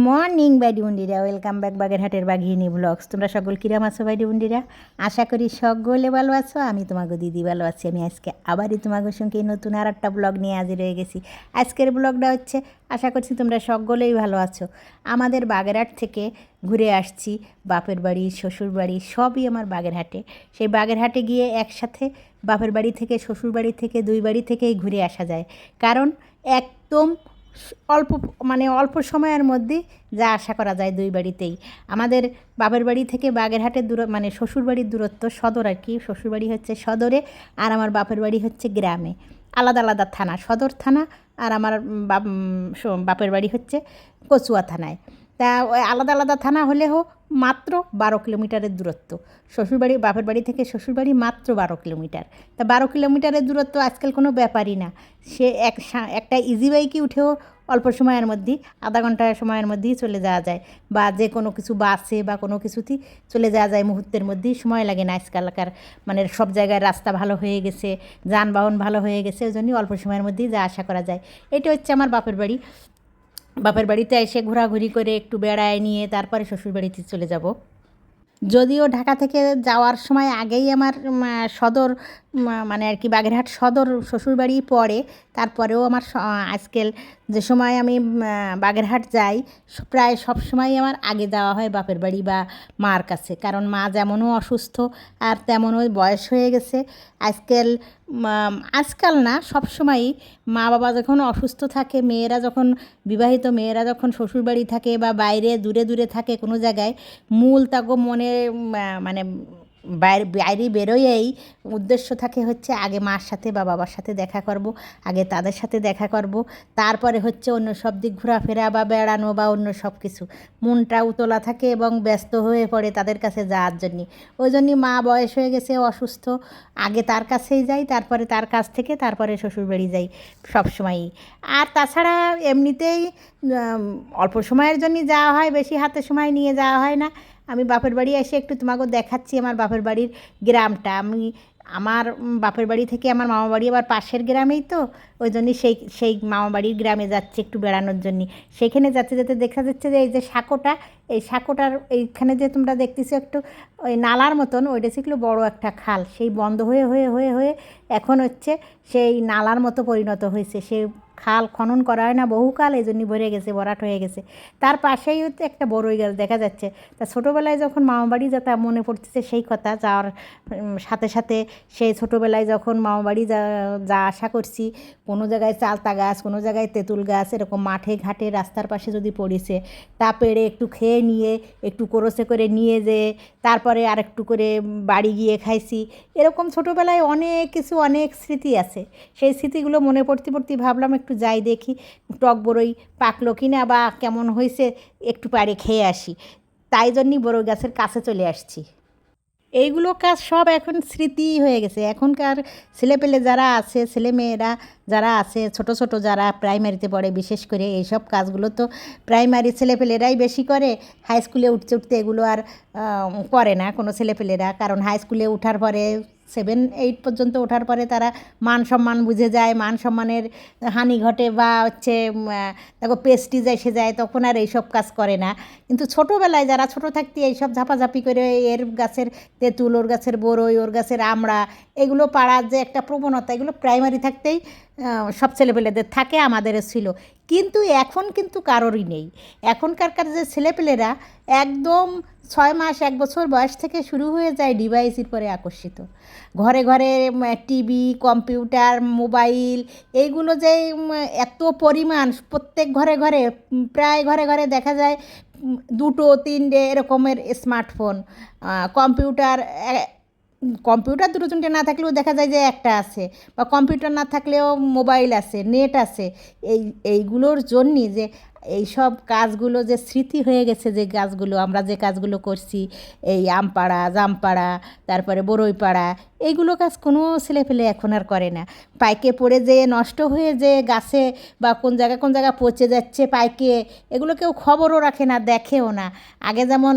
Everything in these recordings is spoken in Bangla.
মর্নিং বাইডি বন্ধুরা, ওয়েলকাম ব্যাক বাগেরহাটের বাঘিনী ব্লগস। তোমরা সকল কিরাম আছো বাইডি বন্ধুরা? আশা করি সকলে ভালো আছো। আমি তোমাকে দিদি ভালো আছি। আমি আজকে আবারই তোমাদের সঙ্গে নতুন আর একটা ব্লগ নিয়ে হাজির হয়ে গেছি। আজকের ব্লগটা হচ্ছে, আশা করছি তোমরা সকলেই ভালো আছো। আমাদের বাগেরহাট থেকে ঘুরে আসছি, বাপের বাড়ি শ্বশুর বাড়ি সবই আমার বাগেরহাটে। সেই বাগেরহাটে গিয়ে একসাথে বাপের বাড়ি থেকে শ্বশুর বাড়ি থেকে দুই বাড়ি থেকেই ঘুরে আসা যায়, কারণ একদম অল্প সময়ের মধ্যে যা আশা করা যায় দুই বাড়িতেই। আমাদের বাপের বাড়ি থেকে বাগেরহাটের শ্বশুরবাড়ির দূরত্ব সদর আর কি। শ্বশুরবাড়ি হচ্ছে সদরে, আর আমার বাপের বাড়ি হচ্ছে গ্রামে। আলাদা আলাদা থানা, সদর থানা আর আমার বাপের বাড়ি হচ্ছে কচুয়া থানায়। তা ওই আলাদা আলাদা থানা হলেও মাত্র 12 কিলোমিটারের দূরত্ব। শ্বশুরবাড়ি বাপের বাড়ি থেকে শ্বশুরবাড়ি মাত্র 12 কিলোমিটার। তা 12 কিলোমিটারের দূরত্ব আজকাল কোনো ব্যাপারই না। সে একটা ইজি বাইকে উঠেও অল্প সময়ের মধ্যেই, আধা ঘন্টা সময়ের মধ্যেই চলে যাওয়া যায়, বা যে কোনো কিছু বাসে বা কোনো কিছুতেই চলে যাওয়া যায়, মুহূর্তের মধ্যেই, সময় লাগে না। আজকালকার সব জায়গায় রাস্তা ভালো হয়ে গেছে, যানবাহন ভালো হয়ে গেছে, ওই জন্যই অল্প সময়ের মধ্যেই যা আশা করা যায়। এটা হচ্ছে আমার বাপের বাড়ি। বাপের বাড়িতে এসে ঘোরাঘুরি করে একটু বেড়ায় নিয়ে তারপরে শ্বশুরবাড়িতে চলে যাব। যদিও ঢাকা থেকে যাওয়ার সময় আগেই আমার সদর আর কি বাগেরহাট সদর শ্বশুরবাড়ি পড়ে, তারপরেও আমার আজকাল যে সময় আমি বাগেরহাট যাই, প্রায় সব সময় আমার আগে যাওয়া হয় বাপের বাড়ি বা মার কাছে, কারণ মা যেমনও অসুস্থ আর তেমনও বয়স হয়ে গেছে। আজকাল না, সব সময়ই মা বাবা যখন অসুস্থ থাকে, বিবাহিত মেয়েরা যখন শ্বশুরবাড়ি থাকে বা বাইরে দূরে দূরে থাকে কোনো জায়গায়, মূল তাগো মনে বাইরে বেরোয়েই উদ্দেশ্য থাকে হচ্ছে আগে মার সাথে বা বাবার সাথে দেখা করব, আগে তাদের সাথে দেখা করব, তারপরে হচ্ছে অন্য সব দিক ঘোরাফেরা বা বেড়ানো বা অন্য সব কিছু। মনটা উতলা থাকে এবং ব্যস্ত হয়ে পড়ে তাদের কাছে যাওয়ার জন্যে। ওই জন্যই মা বয়স হয়ে গেছে, অসুস্থ, আগে তার কাছেই যাই, তারপরে তার কাছ থেকে তারপরে শ্বশুরবাড়ি যাই সবসময়ই। আর তাছাড়া এমনিতেই অল্প সময়ের জন্যই যাওয়া হয়, বেশি হাতে সময় নিয়ে যাওয়া হয় না। আমি বাপের বাড়ি এসে একটু তোমাকে দেখাচ্ছি আমার বাপের বাড়ির গ্রামটা। আমার বাপের বাড়ি থেকে আমার মামা বাড়ি আবার পাশের গ্রামেই, তো ওই জন্যই সেই মামা বাড়ির গ্রামে যাচ্ছি একটু বেড়ানোর জন্যে। সেইখানে যাতে যাতে দেখা যাচ্ছে যে এই যে এই সাঁকোটার এইখানে যে তোমরা দেখতেছো একটু ওই নালার মতন, ওইটা ছিল বড় একটা খাল, সেই বন্ধ হয়ে হয়ে হয়ে হয়ে এখন হচ্ছে সেই নালার মতো পরিণত হয়েছে। সে খাল খনন করা হয় না বহুকাল, এই জন্যই ভরে গেছে, ভরাট হয়ে গেছে। তার পাশেই হচ্ছে একটা বড়ই গাছ দেখা যাচ্ছে। তা ছোটোবেলায় যখন মামাবাড়ি যেতাম, মনে পড়তেছে সেই কথা, যাওয়ার সাথে সাথে সেই ছোটোবেলায় যখন মামাবাড়ি যা আশা করছি, কোনো জায়গায় চালতা গাছ, কোনো জায়গায় তেঁতুল গাছ, এরকম মাঠে ঘাটে রাস্তার পাশে যদি পড়েছে, তা পেড়ে একটু খেয়ে নিয়ে একটু কোরসে করে নিয়ে যেয়ে তারপরে আর একটু করে বাড়ি গিয়ে খাইছি। এরকম ছোটোবেলায় অনেক কিছু, অনেক স্মৃতি আছে। সেই স্মৃতিগুলো মনে পড়তে পড়তে ভাবলাম একটু যাই দেখি টক বড়ই পাকলো কি না বা কেমন হয়েছে, একটু পাড়ে খেয়ে আসি। তাই জন্যই বড়ই গাছের কাছে চলে আসছি। এইগুলো কাজ সব এখন স্মৃতি হয়ে গেছে। এখনকার ছেলেপেলে যারা আছে, ছেলেমেয়েরা যারা আছে, ছোট ছোট যারা প্রাইমারিতে পড়ে, বিশেষ করে এইসব কাজগুলো তো প্রাইমারি ছেলেপেলেরাই বেশি করে। হাই স্কুলে উঠতে উঠতে এগুলো আর করে না কোনো ছেলেপেলেরা, কারণ হাই স্কুলে ওঠার পরে 7-8 পর্যন্ত ওঠার পরে তারা মান সম্মান বুঝে যায়, মান সম্মানের হানি ঘটে বা হচ্ছে দেখো প্রেস্টিজ এসে যায়, তখন আর এইসব কাজ করে না। কিন্তু ছোটোবেলায় যারা ছোটো থাকতে এইসব ঝাপাঝাপি করে, এর গাছের তেঁতুল, ওর গাছের বড়ই, ওর গাছের আমড়া, এগুলো পাড়ার যে একটা প্রবণতা, এগুলো প্রাইমারি থাকতেই সব ছেলেপেলেদের থাকে, আমাদেরও ছিল। কিন্তু এখন কিন্তু কারোরই নেই। এখনকার যে ছেলেপেলেরা একদম 6 মাস 1 বছর বয়স থেকে শুরু হয়ে যায় ডিভাইসের পরে আকর্ষিত। ঘরে ঘরে টিভি, কম্পিউটার, মোবাইল, এইগুলো যে এত পরিমাণ, প্রত্যেক ঘরে ঘরে, প্রায় ঘরে ঘরে দেখা যায় 2-3টে এরকমের স্মার্টফোন, কম্পিউটার। কম্পিউটার 2-3টে না থাকলেও দেখা যায় যে একটা আছে, বা কম্পিউটার না থাকলেও মোবাইল আছে, নেট আছে। এইগুলোর জন্যই যে এই সব কাজগুলো যে স্মৃতি হয়ে গেছে, যে আমরা যে কাজগুলো করছি, এই আমপাড়া, জামপাড়া, তারপরে বড়ইপাড়া, এইগুলো কাজ কোনো ছেলেপেলে এখন আর করে না। পাইকে পড়ে যেয়ে নষ্ট হয়ে যে গাছে বা কোন জায়গায় পচে যাচ্ছে পাইকে, এগুলো কেউ খবরও রাখে না, দেখেও না। আগে যেমন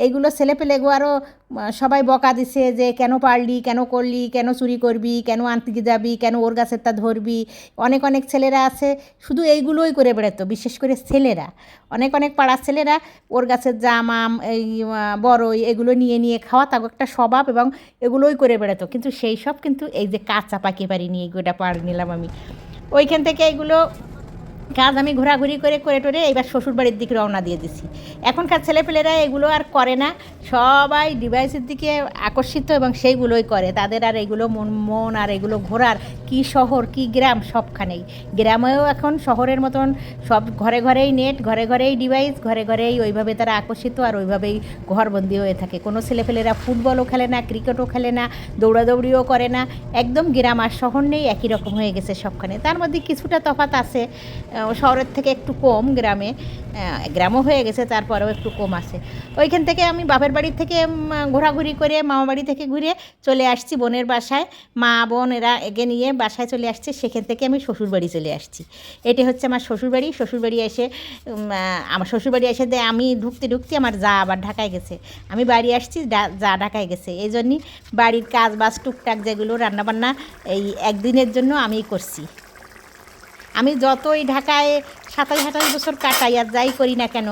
এইগুলো ছেলেপেলেগো আরও সবাই বকা দিছে যে কেন পারলি, কেন করলি, কেন চুরি করবি, কেন আনতে যাবি, কেন ওর গাছেরটা ধরবি। অনেক ছেলেরা আছে শুধু এইগুলোই করে বেড়াতো, বিশেষ করে ছেলেরা, অনেক অনেক পাড়ার ছেলেরা ওর গাছের জাম আম এই বড়ই এগুলো নিয়ে নিয়ে খাওয়া তাকে একটা স্বভাব, এবং এগুলোই করে বেড়াতো। কিন্তু সেই সব কিন্তু এই যে কাঁচা পাকে পারিনি, এগুলোটা পার নিলাম আমি ওইখান থেকে। এগুলো কাজ আমি ঘোরাঘুরি করে করে টোরে এইবার শ্বশুরবাড়ির দিকে রওনা দিয়ে দিছি। এখনকার ছেলেপেলেরা এগুলো আর করে না, সবাই ডিভাইসের দিকে আকর্ষিত এবং সেইগুলোই করে। তাদের আর এগুলো মন আর এগুলো ঘোরার কি শহর কি গ্রাম সবখানেই। গ্রামেও এখন শহরের মতন সব ঘরে ঘরেই নেট, ঘরে ঘরেই ডিভাইস, ঘরে ঘরেই ওইভাবে তারা আকর্ষিত আর ওইভাবেই ঘরবন্দি হয়ে থাকে। কোনো ছেলেপেলেরা ফুটবলও খেলে না, ক্রিকেটও খেলে না, দৌড়াদৌড়িও করে না। একদম গ্রাম আর শহর নেই, একই রকম হয়ে গেছে সবখানে। তার মধ্যে কিছুটা তফাৎ আছে, শহরের থেকে একটু কম গ্রামে, গ্রামও হয়ে গেছে তারপরেও একটু কম আছে। ওইখান থেকে আমি বাপের বাড়ি থেকে ঘোরাঘুরি করে মামা বাড়ি থেকে ঘুরে চলে আসছি বোনের বাসায়। মা বোন এরা এগে নিয়ে বাসায় চলে আসছে, সেখান থেকে আমি শ্বশুরবাড়ি চলে আসছি। এটি হচ্ছে আমার শ্বশুরবাড়ি। শ্বশুরবাড়ি এসে আমার শ্বশুরবাড়ি এসে আমি ঢুকতে ঢুকতে আমার যা আবার ঢাকায় গেছে। আমি বাড়ি আসছি, যা ঢাকায় গেছে। এই জন্যই বাড়ির কাজ বাজ টুকটাক যেগুলো রান্নাবান্না এই একদিনের জন্য আমিই করছি। আমি যতই ঢাকায় 27-28 বছর কাটাই আর যাই করি না কেন,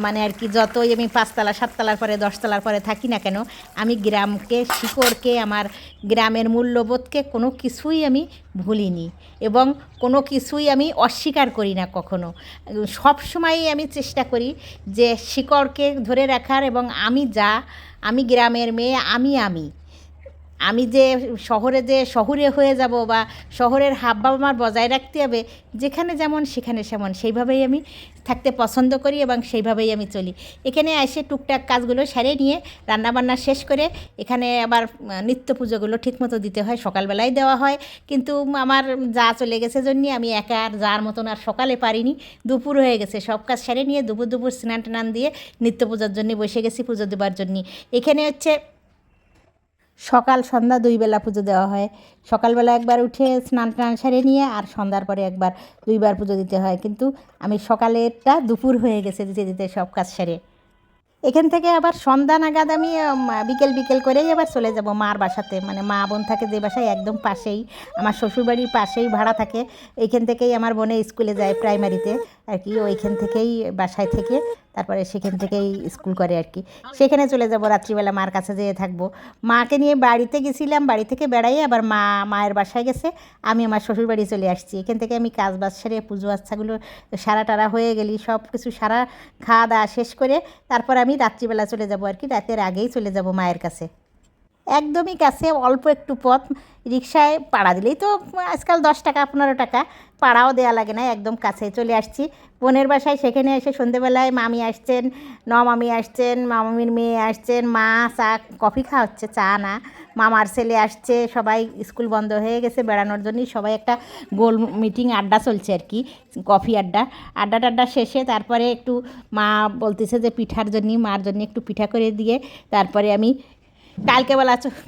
মানে আর কি যতই আমি 5তলা 7তলার পরে 10তলার পরে থাকি না কেন, আমি গ্রামকে শিকড়কে আমার গ্রামের মূল্যবোধকে কোনো কিছুই আমি ভুলিনি এবং কোনো কিছুই আমি অস্বীকার করি না কখনো। সব সময়ই আমি চেষ্টা করি যে শিকড়কে ধরে রাখার, এবং আমি গ্রামের মেয়ে, আমি যে শহুরে হয়ে যাব বা শহরের হাবভাব আমার বজায় রাখতে হবে, যেখানে যেমন সেখানে সেমন, সেইভাবেই আমি থাকতে পছন্দ করি এবং সেইভাবেই আমি চলি। এখানে এসে টুকটাক কাজগুলো সেরে নিয়ে রান্নাবান্না শেষ করে এখানে আবার নিত্য পুজোগুলো ঠিকমতো দিতে হয়, সকালবেলায় দেওয়া হয়। কিন্তু আমার যা চলে গেছে জন্য আমি একা আর যার মতন আর সকালে পারিনি, দুপুর হয়ে গেছে। সব কাজ সেরে নিয়ে দুপুর স্নান টান দিয়ে নিত্য পূজার জন্য বসে গেছি, পুজো দেবার জন্য। এখানে হচ্ছে সকাল সন্ধ্যা 2 বেলা পুজো দেওয়া হয়। সকালবেলা একবার উঠে স্নান টান সেরে নিয়ে আর সন্ধ্যার পরে একবার 2 বার পুজো দিতে হয়। কিন্তু আমি সকালেরটা দুপুর হয়ে গেছে দিতে দিতে সব কাজ সেরে। এখান থেকে আবার সন্ধ্যা নাগাদ আমি বিকেল করেই আবার চলে যাব মার বাসাতে। মানে মা বোন থাকে যে বাসায় একদম পাশেই, আমার শ্বশুরবাড়ির পাশেই ভাড়া থাকে। এইখান থেকেই আমার বোনে স্কুলে যায় প্রাইমারিতে আর কি, ওইখান থেকেই বাসায় থেকে তারপরে সেখান থেকেই স্কুল করে আর কি। সেখানে চলে যাব রাত্রিবেলা, মার কাছে যেয়ে থাকবো। মাকে নিয়ে বাড়িতে গেছিলাম, বাড়ি থেকে বেড়াই আবার মায়ের বাসায় গেছে, আমি আমার শ্বশুরবাড়ি চলে আসছি। এখান থেকে আমি কাজ বাজ সেরে পুজো আচ্ছাগুলো সারা টারা হয়ে গেলি, সব কিছু সারা খাওয়া দাওয়া শেষ করে তারপর আমি রাত্রিবেলা চলে যাব আর কি, রাতের আগেই চলে যাব মায়ের কাছে। একদমই কাছে, অল্প একটু পথ, রিকশায় ভাড়া দিলেই তো আজকাল 10 টাকা 15 টাকা, ভাড়াও দেওয়া লাগে না, একদম কাছে চলে আসছি বোনের বাসায়। সেখানে এসে সন্ধেবেলায় মামি আসছেন, মামি আসছেন, মামির মেয়ে আসছেন, মা চা কফি খাওয়াচ্ছে, চা না, মামার ছেলে আসছে। সবাই স্কুল বন্ধ হয়ে গেছে বেড়ানোর জন্যই, সবাই একটা গোল মিটিং আড্ডা চলছে আর কি, কফি আড্ডা শেষে তারপরে একটু মা বলতেছে যে পিঠার জন্য, মার জন্য একটু পিঠা করে দিয়ে তারপরে আমি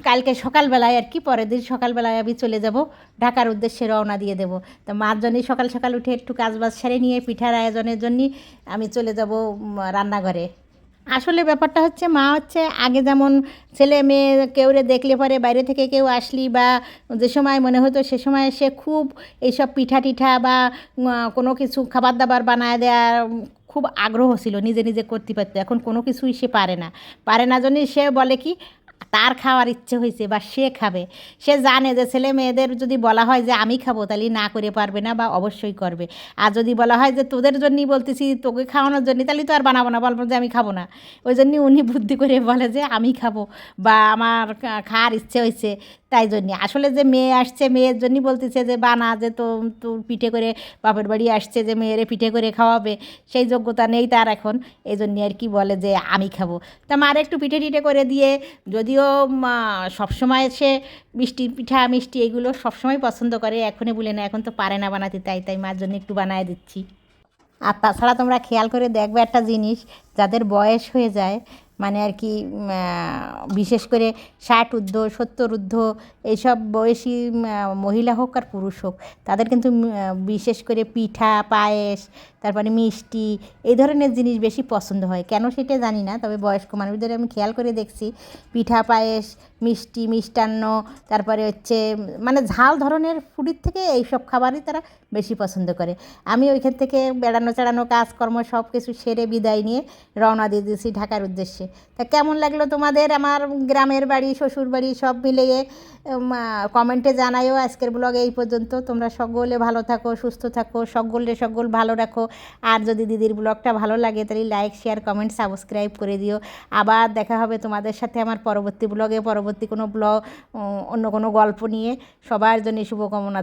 কালকে সকালবেলায় আর কি, পরের দিন সকালবেলায় আমি চলে যাব ঢাকার উদ্দেশ্যে, রওনা দিয়ে দেবো। তো মার জন্যই সকাল সকাল উঠে একটু কাজবাজ সেরে নিয়ে পিঠার আয়োজনের জন্যই আমি চলে যাব রান্নাঘরে। আসলে ব্যাপারটা হচ্ছে মা হচ্ছে আগে যেমন ছেলে মেয়ে কেউরে দেখলে পরে বাইরে থেকে কেউ আসলি বা যে সময় মনে হতো সে সময় সে খুব এইসব পিঠা টিঠা বা কোনো কিছু খাবার দাবার বানায় দেওয়ার খুব আগ্রহ ছিল, নিজে নিজে করতে পারতো। এখন কোনো কিছুই সে পারে না জন্যই সে বলে কি তার খাওয়ার ইচ্ছে হয়েছে বা সে খাবে। সে জানে যে ছেলে মেয়েদের যদি বলা হয় যে আমি খাবো, তাহলে না করে পারবে না বা অবশ্যই করবে। আর যদি বলা হয় যে তোদের জন্যই বলতেছি, তোকে খাওয়ানোর জন্য, তাহলে তো আর বানাবো না, বলবো যে আমি খাবো না। ওই জন্যই উনি বুদ্ধি করে বলে যে আমি খাবো বা আমার খাওয়ার ইচ্ছে হয়েছে। তাই জন্যে আসলে যে মেয়ে আসছে, মেয়ের জন্যই বলতেছে যে বানা, যে তোর পিঠে করে বাপের বাড়ি আসছে যে মেয়েরে পিঠে করে খাওয়াবে, সেই যোগ্যতা নেই তার এখন। এই জন্যে আর কি বলে যে আমি খাবো। তা মার একটু পিঠে টিঠে করে দিয়ে, যদিও সবসময় সে পিঠা মিষ্টি এগুলো সবসময় পছন্দ করে, এখনই বলে না, এখন তো পারে না বানাতে, তাই মার জন্য একটু বানায় দিচ্ছি। আর তাছাড়া তোমরা খেয়াল করে দেখবে একটা জিনিস, যাদের বয়স হয়ে যায়, মানে আর কি বিশেষ করে 60 ঊর্ধ্ব 70 ঊর্ধ্ব এইসব বয়সী মহিলা হোক আর পুরুষ হোক, তাদের কিন্তু বিশেষ করে পিঠা পায়েস তারপরে মিষ্টি এই ধরনের জিনিস বেশি পছন্দ হয়। কেন সেটা জানি না, তবে বয়স্ক মানুষদের আমি খেয়াল করে দেখছি পিঠা পায়েস মিষ্টি মিষ্টান্ন তারপরে হচ্ছে মানে ঝাল ধরনের ফুডির থেকে এইসব খাবারই তারা বেশি পছন্দ করে। আমি ওইখান থেকে বেড়ানো চেড়ানো কাজকর্ম সব কিছু সেরে বিদায় নিয়ে রওনা দিয়ে দিয়েছি ঢাকার উদ্দেশ্যে। তা কেমন লাগলো তোমাদের আমার গ্রামের বাড়ি শ্বশুর বাড়ি সব মিলিয়ে কমেন্টে জানাইও। আজকের ব্লগ এই পর্যন্ত। তোমরা সকলে ভালো থাকো সুস্থ থাকো, সকল ভালো রাখো। আর যদি দিদির ব্লগটা ভালো লাগে তাহলে লাইক শেয়ার কমেন্ট সাবস্ক্রাইব করে দিও। আবার দেখা হবে তোমাদের সাথে আমার পরবর্তী ব্লগে, পরবর্তী কোনো ব্লগ অন্য কোনো গল্প নিয়ে। সবার জন্য শুভকামনা।